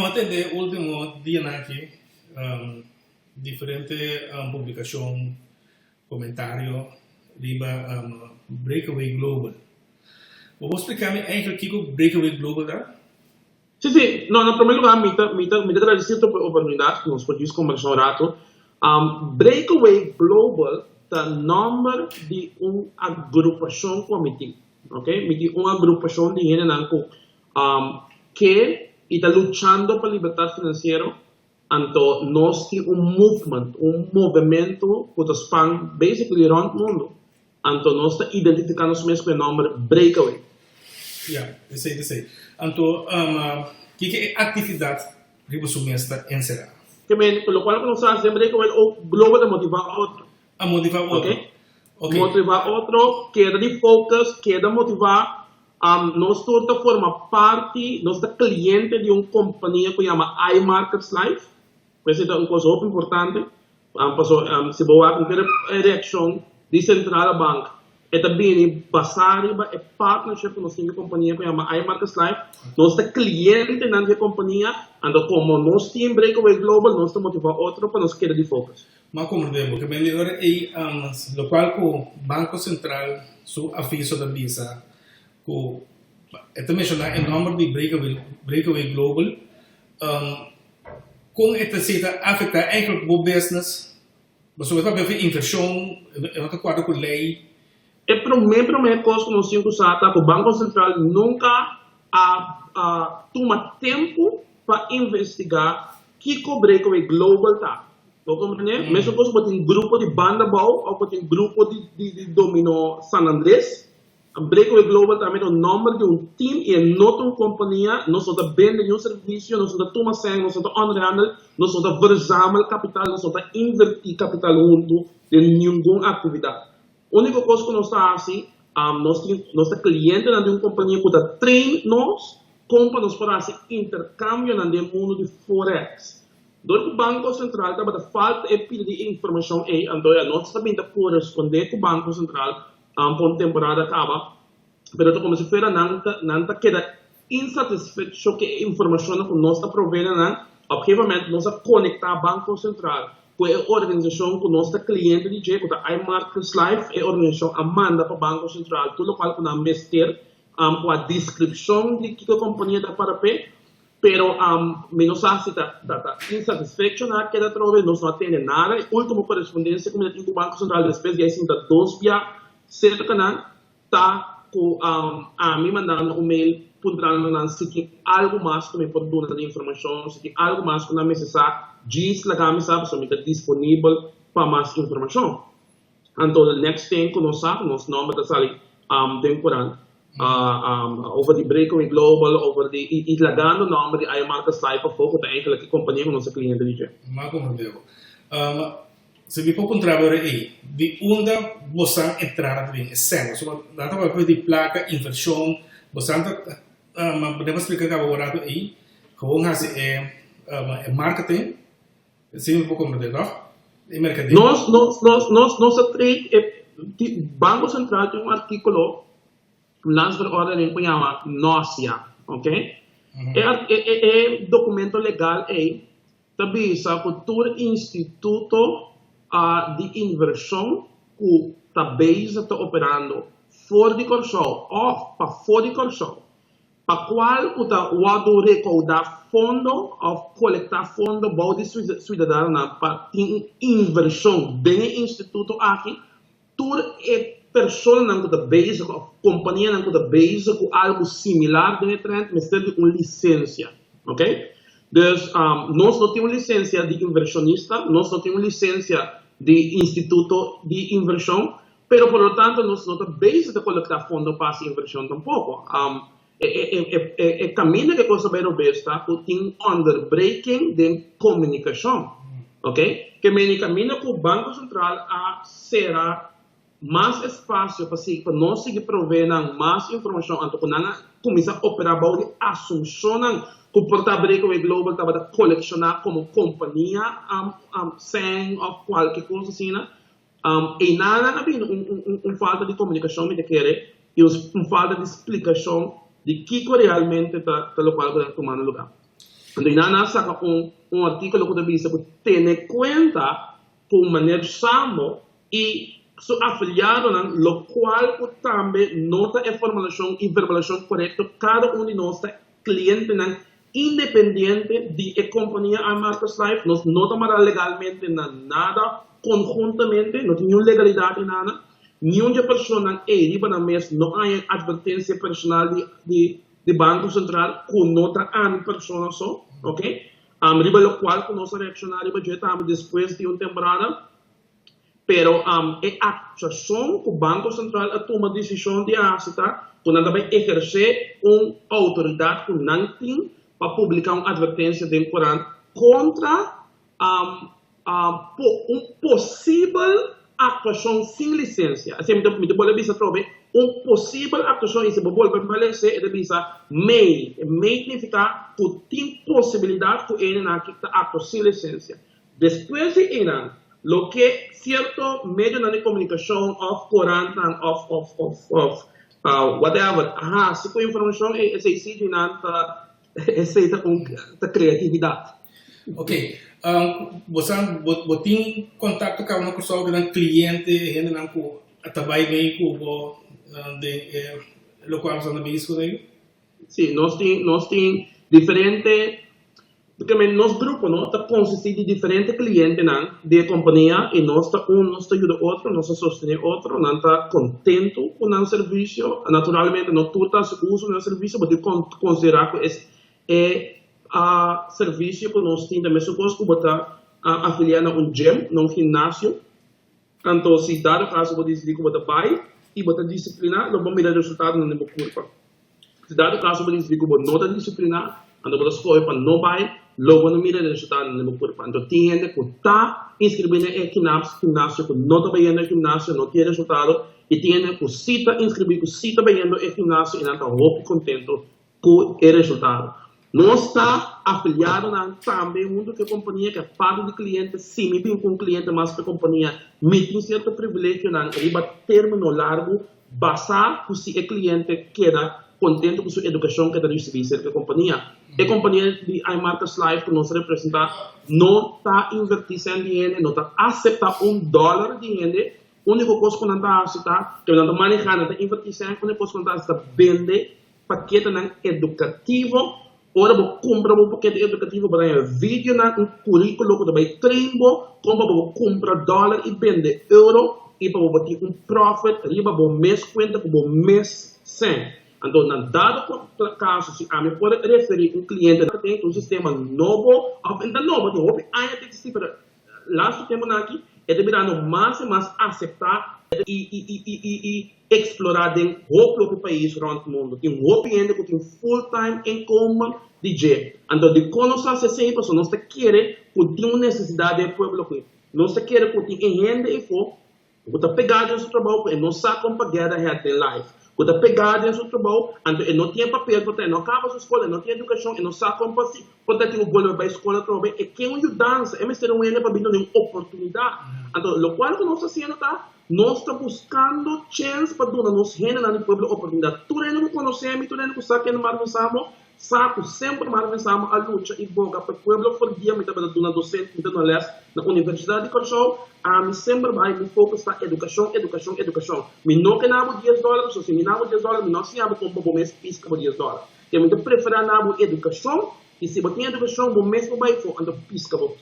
até de último dia aqui, diferente publicação, comentário, riba Breakaway Global. Vou explicar-me o que é o Breakaway Global, tá? Sim. Não, em primeiro lugar, me agradecer a oportunidade que nos podemos conversar um rato. Breakaway Global é o nome de uma agrupação que ok? Me diz uma agrupação de gente que está lutando para a liberdade financeira. Então, nós temos movimento que está basically around o mundo. Então, nós estamos identificando mesmo com o nome Breakaway. Eu sei. Então, que é a atividade que você está encerrado? Pelo qual nós fazemos Breakaway, o Global é motivar outro. A motivar outro. Okay. Motivar outro, queda de focus, queda motivar. Nós todos forma parte, nós somos cliente de uma companhia que se chama iMarkets Life. Essa é uma coisa muito importante. Se você vai com a reação de Central Bank, é também basado em partnership com a companhia que se chama iMarkets Life. Nós somos cliente da companhia, então como nós temos Breakaway Global, nós estamos motivar outro para nos queda de focus. Mas como vemos, que melhor é o qual o Banco Central, seu aviso da Visa, que também chama o nome de Breakaway Global, com esta cita afeta o business, você vai ver inversão, é outro quadro com lei. A primeira coisa que nós temos que usar é que o Banco Central nunca toma tempo para investigar que o Breakaway Global está. Mesmo coisa que tem grupo de Bandabau ou que tem grupo de Domino San Andrés. Breakaway Global também é o nome de um time e não uma companhia. Nós estamos vendendo um serviço, nós estamos tomando sangue, nós estamos honrando, nós estamos versando capital, nós estamos invertir capital junto de nenhuma atividade. A única coisa que nós estamos assim, nós estamos clientes de uma companhia que está treinando nós, como para nós fazer intercâmbio no mundo de Forex. Durante o Banco Central, estava falta de pedir informação aí, então nós também corresponder com o Banco Central por temporada acaba, mas como se fosse não queda insatisfeito com a informação que nós estamos provendo, obviamente nós conectar o Banco Central com a organização que nós estamos cliente de que é iMarkets Life, é a organização que manda para o Banco Central, tudo o qual nós vamos ter com a descrição de que a companhia está para pé. Pero menos así está insatisfecho na queda trove, nós não atende nada. A última correspondência que eu tenho com o Banco Central depois de assim da 2 dias cerca tá com me mandando um mail perguntando se tem algo mais que me pode dar de informação, se tem algo mais que não necessário, diz lá que me sabe se está disponível para mais informação. Então, o next thing que nós sabemos, nosso nome está ali temporada. Over the Breakaway Global, over the ilagando nome de iMarkets Life, para foco da eigenlijk companhia com nossa cliente de jeito. Mas como devo? Se vi pouco trabalho aí, de onde você entrar em cena, so nada vai de placa inversão, você podemos explicar que agora aí, como é marketing, se um pouco mais é mercadinho. Nossa trade, Banco Central tem artículo lança ordem que chama NOCIA, ok? É documento legal aí, também sabe que todo instituto de inversão que está operando fora de Corsol ou para fora de Corsol, para qual que está o recaudar fundo ou coletar fundo para o cidadão para inversão dentro do instituto aqui, tudo é pessoa não da base, companhia não da base com algo similar dentro mas tem uma licença, ok? Então, nós não temos licença de inversionista, nós não temos licença de instituto de inversão, pero por lo tanto nós não temos base de coletar fundo para essa inversão tampouco. Caminho que coisa bem robusta, que tem underbreaking de comunicação, ok? Que caminho que o Banco Central será mais espaço para nós seguir provendo mais informação, então quando começar a operar de assunção que o Breakaway Global estava a colecionar como companhia sem ou qualquer coisa assim, e nada havia falta de comunicação me querer e falta de explicação de que realmente está local tomando lugar. Então, ainda saca artículo que diz que tem em conta por maneira samo e su afiliado, lo qual também nota informação e verbalização correta cada um de nós cliente independente de companhia a Marcos Life, nós não tomamos legalmente nada conjuntamente, não tem nenhuma legalidade nada, nenhuma pessoa riba na mesa, não há advertência personal de Banco Central com nota a pessoa só, ok? Riba lo qual que nós reaccionamos depois de uma temporada, pero é a ação que o Banco Central toma decisão de aceitar, quando também exercer uma autoridade que não tem para publicar uma advertência de Corão contra uma possível atuação sem licença. Assim, me pode dizer uma possível atuação e se pode permanecer, ele diz may significa que tem possibilidade que ele não atua sem licença. Depois de ele, lo que certo meio de comunicação of Corão of whatever, se com informação esse exige aceita com criatividade. Ok. Você tem contato com uma pessoa que é cliente, gente não com trabalho meio com de local que você isso daí? Sim, nós tem diferente, porque nosso grupo consiste de diferentes clientes de companhia e nós ajuda outro, nós sostenemos outro, nós está contento com o serviço, naturalmente não tudo usa o serviço, mas considerar que é serviço que nós temos também supposto que botar afiliado a gym, num ginásio, então se dado caso você diz que você vai e você disciplinar, não vamos mirar o resultado na mesma curva. Se dado caso você diz que você não está disciplinar, então você escolhe para não vai, logo não mira o resultado na mesma curva. Então tem gente que está inscrevendo em ginásio, que não está vendo em ginásio, não tem resultado, e tem gente que se está inscrevendo, que se está vendo em ginásio e não está muito contento com o resultado. Nós está afiliado também muito que a companhia que é parte de cliente, sim, me vem com cliente, mas que a companhia me tem certo privilégio riba termo largo, basar que se o cliente queda contente com sua educação que está recebendo a companhia. A companhia de iMarcos Life que nos representa não está investindo em dinheiro, não está aceitando $1 de dinheiro. A única coisa que não está aceitando, que não está manejando, não está investindo, a única coisa que não está vender paquete educativo. Ora, vou comprar um paquete educativo para vídeo, um currículo que vai treinar, como comprar $1 e vender euro, e para ter um profit, riba bom mês conta, bom mês sem. Então, na dado caso, se a me pode referir um cliente que tem um sistema novo, ainda novo, tem ainda tem que para lá o tema aqui, é deverá mais e mais aceitar e explorar dentro do próprio país, around o mundo. Tem um cliente que tem full-time income DJ. Então, de conosco se sempre, nós queremos que tem uma necessidade do povo aqui. Nós queremos que tem renda e fogo, que está pegado em seu trabalho, e não sabe como pagar a realidade life. Que está pegado em seu trabalho, então ele não tem papel, não acaba sua escola, não tem educação, ele não sabe como fazer, pode ter um bolo para a escola também, e que é uma mudança, é mesmo uma para vir uma oportunidade. Então, o qual que nós estamos fazendo nós estamos buscando chance para dar nos renda na povo oportunidade. Tu ainda não conhecemos, tu ainda não sabe que nós estamos saco sempre mais a luta e boga para o povo por dia me estava dando docente me dando leste na universidade de Corsol me sempre vai me foco na educação me não que nabo $10 se me nabo $10 me não se abo com bom mês pisca por $10 eu me preferir nabo educação e se botinha educação bom mês vai for ando pisca bom